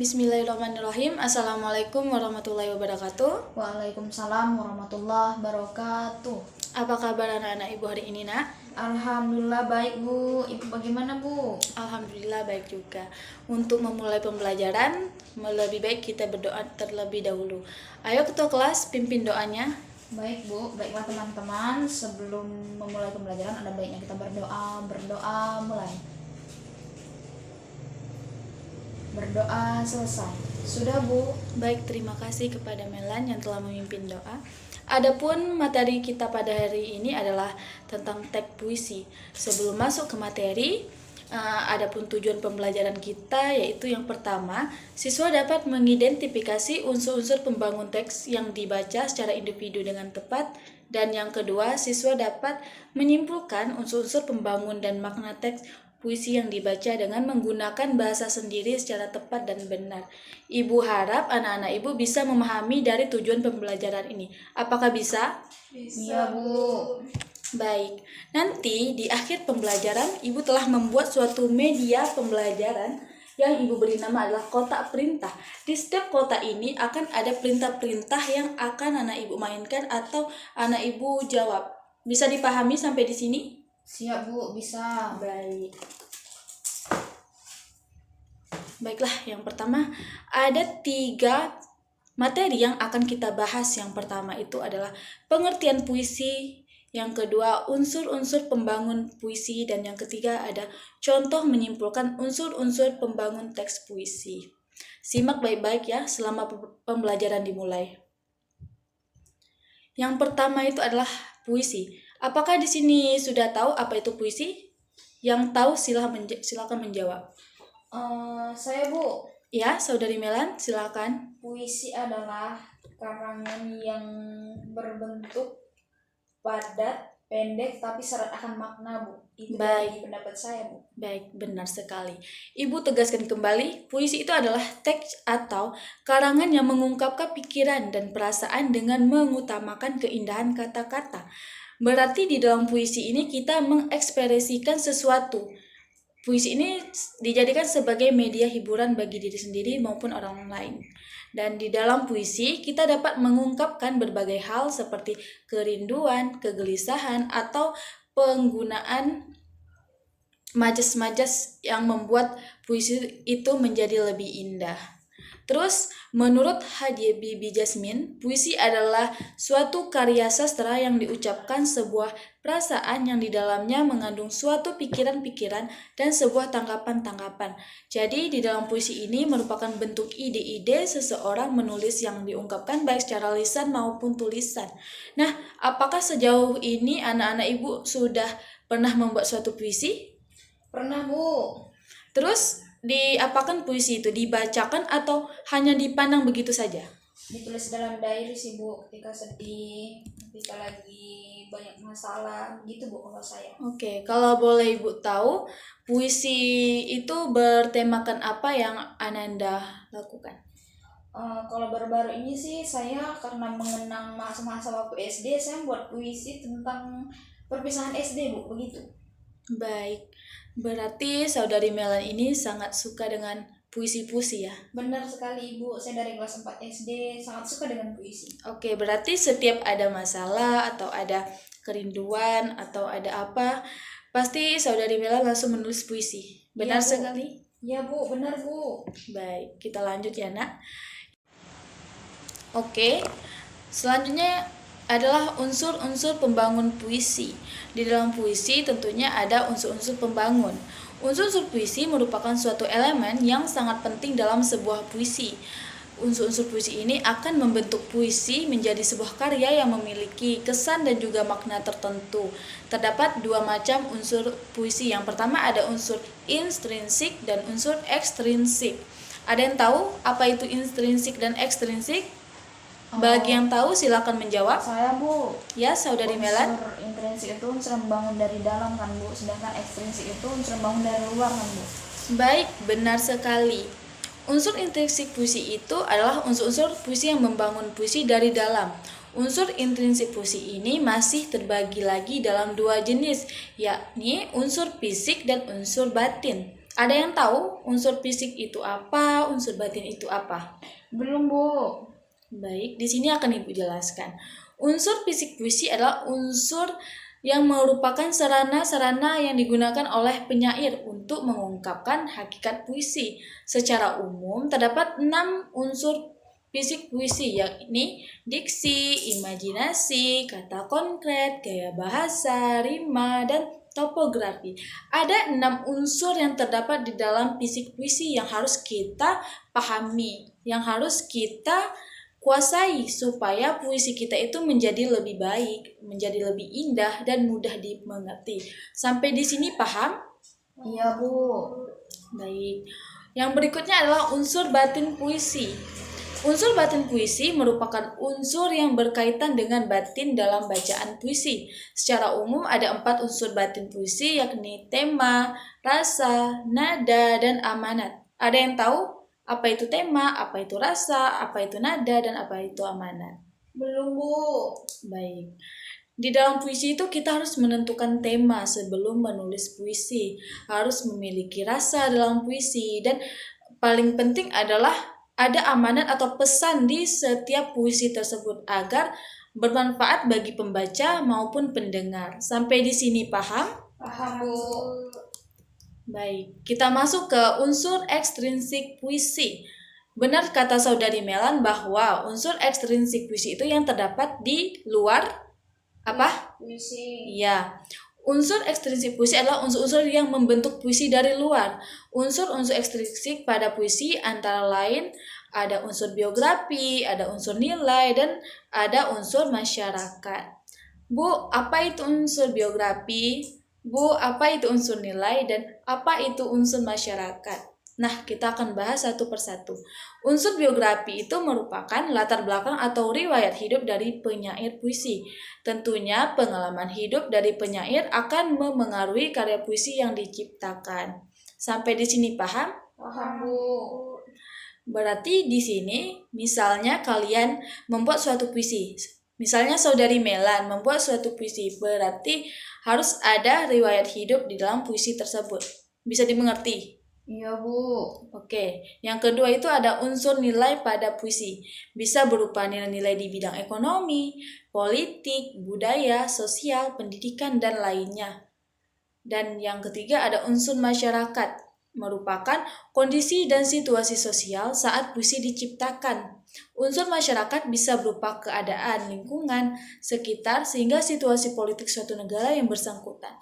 Bismillahirrahmanirrahim. Assalamualaikum warahmatullahi wabarakatuh. Waalaikumsalam warahmatullahi wabarakatuh. Apa kabar anak-anak ibu hari ini, nak? Alhamdulillah baik, Bu. Ibu bagaimana, Bu? Alhamdulillah baik juga. Untuk memulai pembelajaran, lebih baik kita berdoa terlebih dahulu. Ayo ketua kelas, pimpin doanya. Baik, Bu. Baiklah teman-teman, sebelum memulai pembelajaran ada baiknya kita berdoa. Mulai. Berdoa selesai. Sudah, Bu. Baik, terima kasih kepada Melan yang telah memimpin doa. Adapun materi kita pada hari ini adalah tentang teks puisi. Sebelum masuk ke materi, adapun tujuan pembelajaran kita yaitu yang pertama, siswa dapat mengidentifikasi unsur-unsur pembangun teks yang dibaca secara individu dengan tepat, dan yang kedua, siswa dapat menyimpulkan unsur-unsur pembangun dan makna teks puisi yang dibaca dengan menggunakan bahasa sendiri secara tepat dan benar. Ibu harap anak-anak ibu bisa memahami dari tujuan pembelajaran ini. Apakah bisa? Iya, Bu. Baik, nanti di akhir pembelajaran ibu telah membuat suatu media pembelajaran yang ibu beri nama adalah kotak perintah. Di setiap kotak ini akan ada perintah-perintah yang akan anak ibu mainkan atau anak ibu jawab. Bisa dipahami sampai di sini? Siap, Bu. Bisa. Baik. Baiklah, yang pertama ada 3 materi yang akan kita bahas. Yang pertama itu adalah pengertian puisi, yang kedua unsur-unsur pembangun puisi, dan yang ketiga ada contoh menyimpulkan unsur-unsur pembangun teks puisi. Simak baik-baik ya selama pembelajaran dimulai. Yang pertama itu adalah puisi. Apakah di sini sudah tahu apa itu puisi? Yang tahu silakan menjawab. Saya, Bu. Ya, Saudari Melan, silakan. Puisi adalah karangan yang berbentuk padat, pendek, tapi syarat akan makna, Bu. Itu Baik. dari pendapat saya, Bu. Baik, benar sekali. Ibu tegaskan kembali, puisi itu adalah teks atau karangan yang mengungkapkan pikiran dan perasaan dengan mengutamakan keindahan kata-kata. Berarti di dalam puisi ini kita mengekspresikan sesuatu. Puisi ini dijadikan sebagai media hiburan bagi diri sendiri maupun orang lain. Dan di dalam puisi kita dapat mengungkapkan berbagai hal seperti kerinduan, kegelisahan, atau penggunaan majas-majas yang membuat puisi itu menjadi lebih indah. Terus, menurut Haji Bibi Jasmine, puisi adalah suatu karya sastra yang diucapkan sebuah perasaan yang di dalamnya mengandung suatu pikiran-pikiran dan sebuah tanggapan-tanggapan. Jadi, di dalam puisi ini merupakan bentuk ide-ide seseorang menulis yang diungkapkan baik secara lisan maupun tulisan. Nah, apakah sejauh ini anak-anak ibu sudah pernah membuat suatu puisi? Pernah, Bu. Terus, diapakan puisi itu? Dibacakan atau hanya dipandang begitu saja? Ditulis dalam diary sih, Bu, ketika sedih, ketika lagi banyak masalah gitu, Bu, kalau saya. Oke, kalau boleh Ibu tahu, puisi itu bertemakan apa yang Ananda lakukan? Kalau baru-baru ini sih saya karena mengenang masa-masa waktu SD, saya buat puisi tentang perpisahan SD, Bu, begitu. Baik, berarti Saudari Melan ini sangat suka dengan puisi-puisi ya? Benar sekali, Ibu. Saya dari kelas 4 SD sangat suka dengan puisi. Oke, berarti setiap ada masalah atau ada kerinduan atau ada apa, pasti Saudari Melan langsung menulis puisi. Benar Iya, Bu. sekali? Ya, Bu, benar, Bu. Baik, kita lanjut ya, Nak. Oke, selanjutnya adalah unsur-unsur pembangun puisi. Di dalam puisi tentunya ada unsur-unsur pembangun. Unsur-unsur puisi merupakan suatu elemen yang sangat penting dalam sebuah puisi. Unsur-unsur puisi ini akan membentuk puisi menjadi sebuah karya yang memiliki kesan dan juga makna tertentu. Terdapat 2 macam unsur puisi. Yang pertama ada unsur intrinsik dan unsur ekstrinsik. Ada yang tahu apa itu intrinsik dan ekstrinsik? Bagi yang tahu silakan menjawab. Saya, Bu. Ya, Saudari Melan. Unsur intrinsik itu unsur yang membangun dari dalam kan, Bu. Sedangkan ekstrinsik itu unsur yang membangun dari luar kan, Bu. Baik, benar sekali. Unsur intrinsik puisi itu adalah unsur-unsur puisi yang membangun puisi dari dalam. Unsur intrinsik puisi ini masih terbagi lagi dalam 2 jenis, yakni unsur fisik dan unsur batin. Ada yang tahu unsur fisik itu apa, unsur batin itu apa? Belum, Bu. Baik, di sini akan Ibu jelaskan. Unsur fisik puisi adalah unsur yang merupakan sarana-sarana yang digunakan oleh penyair untuk mengungkapkan hakikat puisi. Secara umum, terdapat 6 unsur fisik puisi, yakni diksi, imajinasi, kata konkret, gaya bahasa, rima, dan topografi. Ada 6 unsur yang terdapat di dalam fisik puisi yang harus kita pahami, yang harus kita kuasai supaya puisi kita itu menjadi lebih baik, menjadi lebih indah dan mudah dimengerti. Sampai di sini paham? Iya, Bu. Baik. Yang berikutnya adalah unsur batin puisi. Unsur batin puisi merupakan unsur yang berkaitan dengan batin dalam bacaan puisi. Secara umum ada 4 unsur batin puisi, yakni tema, rasa, nada, dan amanat. Ada yang tahu apa itu tema, apa itu rasa, apa itu nada, dan apa itu amanat? Belum, Bu. Baik. Di dalam puisi itu kita harus menentukan tema sebelum menulis puisi. Harus memiliki rasa dalam puisi. Dan paling penting adalah ada amanat atau pesan di setiap puisi tersebut agar bermanfaat bagi pembaca maupun pendengar. Sampai di sini paham? Paham, Bu. Baik, kita masuk ke unsur ekstrinsik puisi. Benar kata Saudari Melan bahwa unsur ekstrinsik puisi itu yang terdapat di luar apa? Puisi. Ya, unsur ekstrinsik puisi adalah unsur-unsur yang membentuk puisi dari luar. Unsur-unsur ekstrinsik pada puisi antara lain ada unsur biografi, ada unsur nilai, dan ada unsur masyarakat. Bu, apa itu unsur biografi? Bu, apa itu unsur nilai dan apa itu unsur masyarakat? Nah, kita akan bahas satu persatu. Unsur biografi itu merupakan latar belakang atau riwayat hidup dari penyair puisi. Tentunya pengalaman hidup dari penyair akan memengaruhi karya puisi yang diciptakan. Sampai di sini paham? Paham, Bu. Berarti di sini misalnya kalian membuat suatu puisi. Misalnya Saudari Melan membuat suatu puisi, berarti harus ada riwayat hidup di dalam puisi tersebut. Bisa dimengerti? Iya, Bu. Oke, yang kedua itu ada unsur nilai pada puisi. Bisa berupa nilai-nilai di bidang ekonomi, politik, budaya, sosial, pendidikan, dan lainnya. Dan yang ketiga ada unsur masyarakat, merupakan kondisi dan situasi sosial saat puisi diciptakan. Unsur masyarakat bisa berupa keadaan lingkungan sekitar sehingga situasi politik suatu negara yang bersangkutan.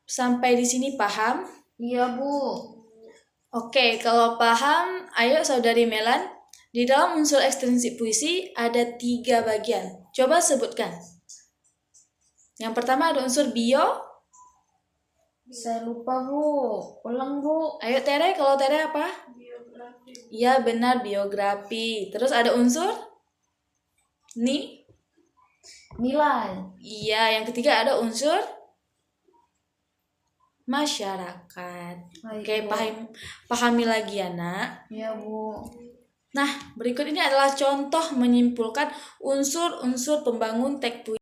Sampai di sini paham? Iya, Bu. Oke, kalau paham, ayo Saudari Melan. Di dalam unsur ekstrinsik puisi ada 3 bagian. Coba sebutkan. Yang pertama ada unsur bio. Saya lupa, Bu. Ulang, Bu. Ayo Tere, kalau Tere apa? Biografi. Iya benar, biografi. Terus ada unsur Nilai. Iya, yang ketiga ada unsur masyarakat. Baik, Oke, Bu. pahami lagi ya, Nak. Iya, Bu. Nah, berikut ini adalah contoh menyimpulkan unsur-unsur pembangun teks puisi.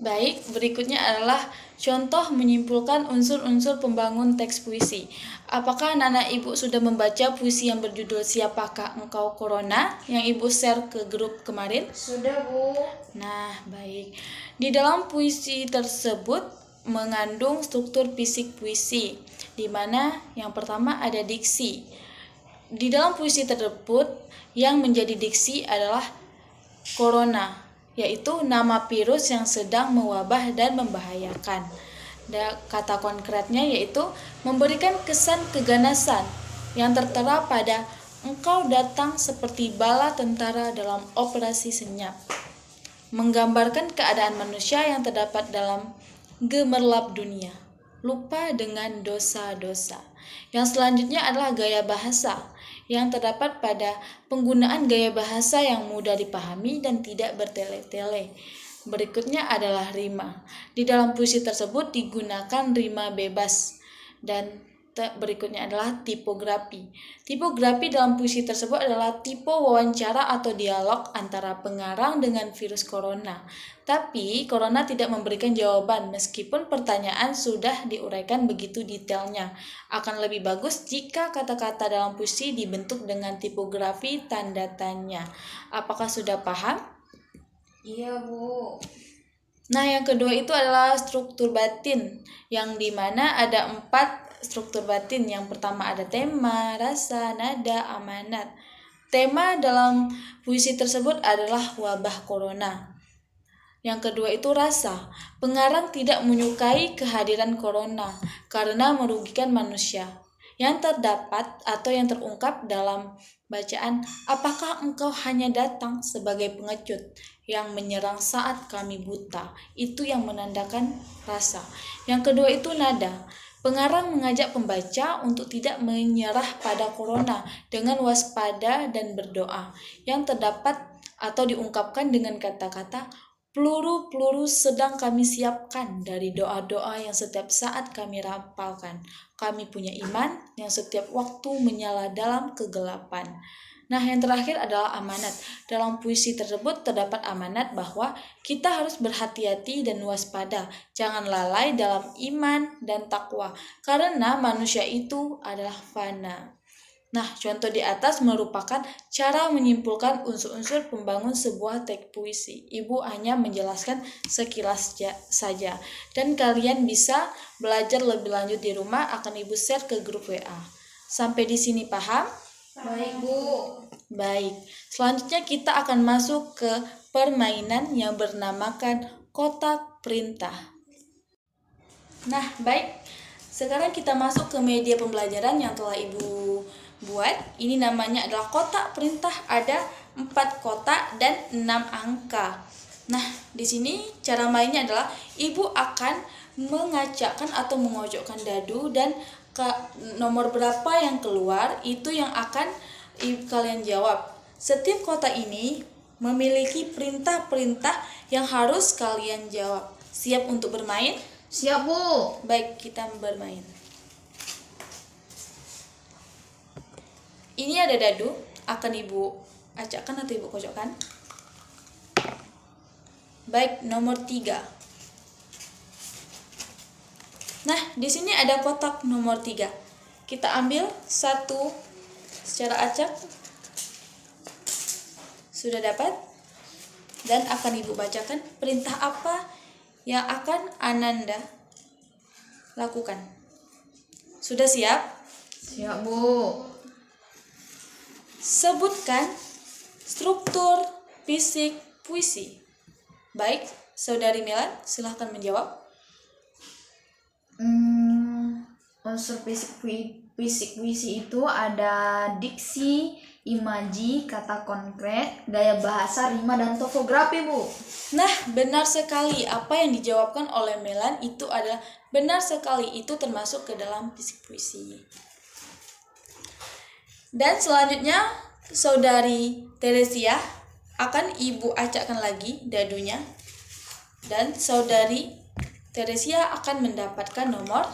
Baik, berikutnya adalah contoh menyimpulkan unsur-unsur pembangun teks puisi. Apakah anak-anak Ibu sudah membaca puisi yang berjudul Siapakah Engkau Corona yang Ibu share ke grup kemarin? Sudah, Bu. Nah, baik. Di dalam puisi tersebut mengandung struktur fisik puisi, di mana yang pertama ada diksi. Di dalam puisi tersebut yang menjadi diksi adalah corona, yaitu nama virus yang sedang mewabah dan membahayakan. Kata konkretnya yaitu memberikan kesan keganasan yang tertera pada engkau datang seperti bala tentara dalam operasi senyap. Menggambarkan keadaan manusia yang terdapat dalam gemerlap dunia, lupa dengan dosa-dosa. Yang selanjutnya adalah gaya bahasa yang terdapat pada penggunaan gaya bahasa yang mudah dipahami dan tidak bertele-tele. Berikutnya adalah rima. Di dalam puisi tersebut digunakan rima bebas dan Berikutnya adalah tipografi. Tipografi dalam puisi tersebut adalah tipe wawancara atau dialog antara pengarang dengan virus corona. Tapi corona tidak memberikan jawaban meskipun pertanyaan sudah diuraikan begitu detailnya. Akan lebih bagus jika kata-kata dalam puisi dibentuk dengan tipografi tanda tanya. Apakah sudah paham? Iya, Bu. Nah, yang kedua itu adalah struktur batin, yang dimana ada 4 struktur batin. Yang pertama ada tema, rasa, nada, amanat. Tema dalam puisi tersebut adalah wabah corona. Yang kedua itu rasa. Pengarang tidak menyukai kehadiran corona karena merugikan manusia. Yang terdapat atau yang terungkap dalam bacaan, apakah engkau hanya datang sebagai pengecut yang menyerang saat kami buta? Itu yang menandakan rasa. Yang kedua itu nada. Pengarang mengajak pembaca untuk tidak menyerah pada corona dengan waspada dan berdoa. Yang terdapat atau diungkapkan dengan kata-kata, peluru-peluru sedang kami siapkan dari doa-doa yang setiap saat kami rapalkan. Kami punya iman yang setiap waktu menyala dalam kegelapan. Nah, yang terakhir adalah amanat. Dalam puisi tersebut terdapat amanat bahwa kita harus berhati-hati dan waspada. Jangan lalai dalam iman dan takwa, karena manusia itu adalah fana. Nah, contoh di atas merupakan cara menyimpulkan unsur-unsur pembangun sebuah teks puisi. Ibu hanya menjelaskan sekilas saja. Dan kalian bisa belajar lebih lanjut di rumah, akan Ibu share ke grup WA. Sampai di sini paham? Baik, Bu. Baik, selanjutnya kita akan masuk ke permainan yang bernamakan kotak perintah. Nah, baik. Sekarang kita masuk ke media pembelajaran yang telah Ibu buat. Ini namanya adalah kotak perintah. Ada 4 kotak dan 6 angka. Nah, di sini cara mainnya adalah Ibu akan mengacakkan atau mengojokkan dadu, dan nomor berapa yang keluar itu yang akan kalian jawab. Setiap kotak ini memiliki perintah-perintah yang harus kalian jawab. Siap untuk bermain? Siap, Bu. Baik, kita bermain. Ini ada dadu, akan Ibu acakkan atau Ibu kocokkan. Baik, nomor 3. Nah, di sini ada kotak nomor 3. Kita ambil satu secara acak. Sudah dapat? Dan akan Ibu bacakan perintah apa yang akan Ananda lakukan. Sudah siap? Siap, Bu. Sebutkan struktur fisik puisi. Baik, Saudari Melan, silahkan menjawab. Unsur fisik puisi itu ada diksi, imaji, kata konkret, gaya bahasa, rima, dan topografi, Bu. Nah, benar sekali. Apa yang dijawabkan oleh Melan itu adalah benar sekali. Itu termasuk ke dalam fisik puisi. Dan selanjutnya, Saudari Teresia akan Ibu acakkan lagi dadunya. Dan Saudari Teresia akan mendapatkan nomor.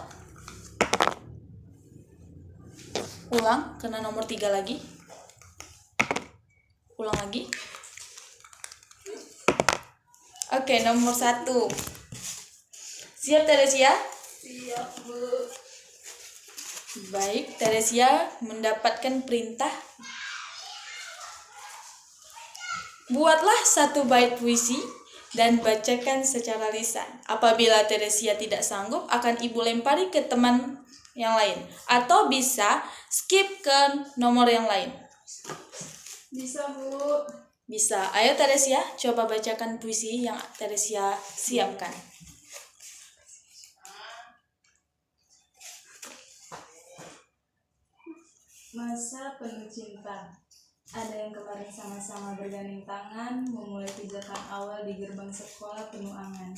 Ulang, kena nomor 3 lagi. Ulang lagi. Oke, nomor 1. Siap, Teresia? Siap, Bu. Baik, Teresia mendapatkan perintah. Buatlah 1 bait puisi dan bacakan secara lisan. Apabila Teresia tidak sanggup, akan Ibu lempari ke teman yang lain. Atau bisa skip ke nomor yang lain. Bisa, Bu. Bisa. Ayo Teresia, coba bacakan puisi yang Teresia siapkan. Masa penuh cinta. Ada yang kemarin sama-sama bergandeng tangan memulai pijakan awal di gerbang sekolah penuh angan.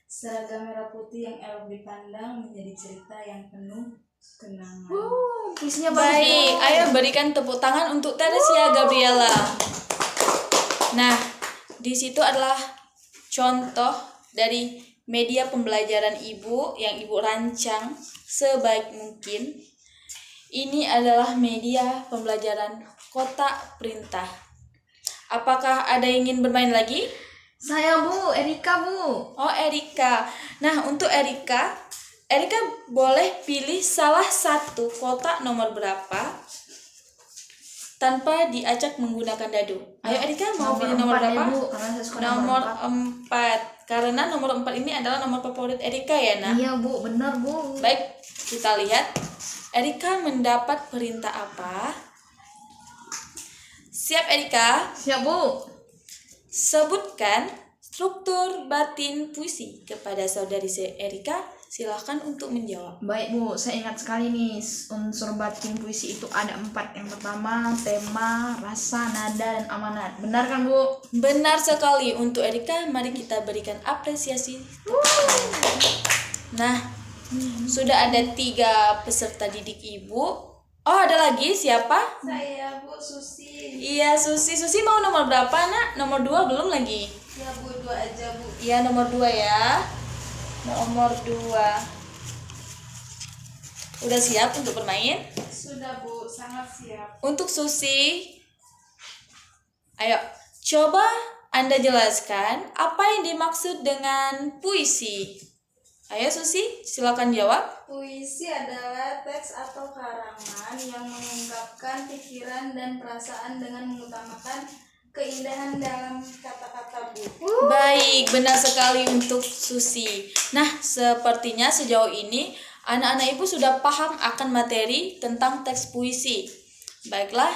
Seragam merah putih yang elok dipandang menjadi cerita yang penuh kenangan. Puisinya Baik, ayo berikan tepuk tangan untuk Teresia Gabriela. Nah, di situ adalah contoh dari media pembelajaran Ibu yang Ibu rancang sebaik mungkin. ini adalah media pembelajaran kotak perintah. Apakah ada yang ingin bermain lagi? Saya Bu, Erika Bu. Oh, Erika. Nah, untuk Erika boleh pilih salah satu kotak nomor berapa tanpa diacak menggunakan dadu. Ayo Erika, mau pilih nomor 4 ya, berapa? Bu, karena saya suka Nomor nomor 4. Karena nomor 4 ini adalah nomor favorit Erika ya, Nak? 4. Iya Bu, benar Bu. Baik, kita lihat Erika mendapat perintah apa. Siap Erika? Siap Bu. Sebutkan struktur batin puisi kepada saudari Erika. Silahkan untuk menjawab. Baik Bu, saya ingat sekali nih unsur batin puisi itu ada 4. Yang pertama tema, rasa, nada, dan amanat. Benar kan Bu? Benar sekali untuk Erika. Mari kita berikan apresiasi. Nah, sudah ada 3 peserta didik Ibu. Oh, ada lagi siapa? Saya Bu Susi. Iya, Susi. Susi mau nomor berapa, Nak? Nomor 2 belum lagi. Ya Bu, 2 aja Bu. Iya, nomor 2 ya. Nomor 2. Udah siap untuk bermain? Sudah Bu, sangat siap. Untuk Susi, ayo coba Anda jelaskan apa yang dimaksud dengan puisi. Ayo Susi, silakan jawab. Puisi adalah teks atau karangan yang mengungkapkan pikiran dan perasaan dengan mengutamakan keindahan dalam kata-kata Bu. Baik, benar sekali untuk Susi. Nah, sepertinya sejauh ini anak-anak Ibu sudah paham akan materi tentang teks puisi. Baiklah,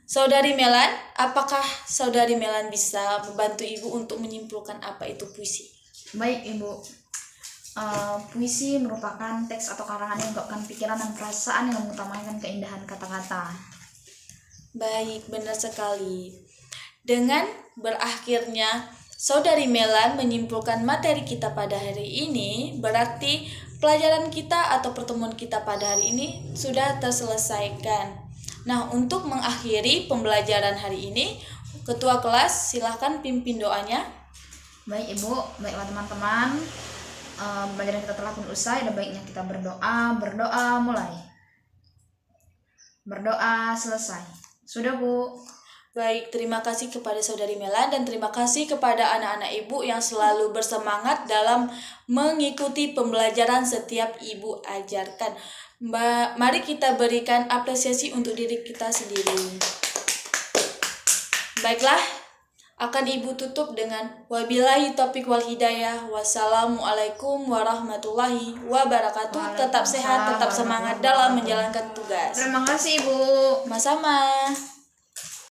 Saudari Melan, apakah Saudari Melan bisa membantu Ibu untuk menyimpulkan apa itu puisi? Baik Ibu. Puisi merupakan teks atau karangan yang mengungkapkan pikiran dan perasaan yang mengutamakan keindahan kata-kata. Baik, benar sekali. Dengan berakhirnya Saudari Melan menyimpulkan materi kita pada hari ini, berarti pelajaran kita atau pertemuan kita pada hari ini sudah terselesaikan. Nah, untuk mengakhiri pembelajaran hari ini, Ketua kelas silahkan pimpin doanya. Baik Ibu, baiklah teman-teman. Pembelajaran kita telah pun usai, dan baiknya kita berdoa. Berdoa mulai. Berdoa selesai. Sudah Bu. Baik, terima kasih kepada Saudari Melan dan terima kasih kepada anak-anak Ibu yang selalu bersemangat dalam mengikuti pembelajaran setiap Ibu ajarkan. Mari kita berikan apresiasi untuk diri kita sendiri. Baiklah, akan Ibu tutup dengan wabillahi taufiq wal hidayah. Wassalamualaikum warahmatullahi wabarakatuh. Tetap sehat, tetap semangat dalam menjalankan tugas. Terima kasih Ibu. Sama-sama.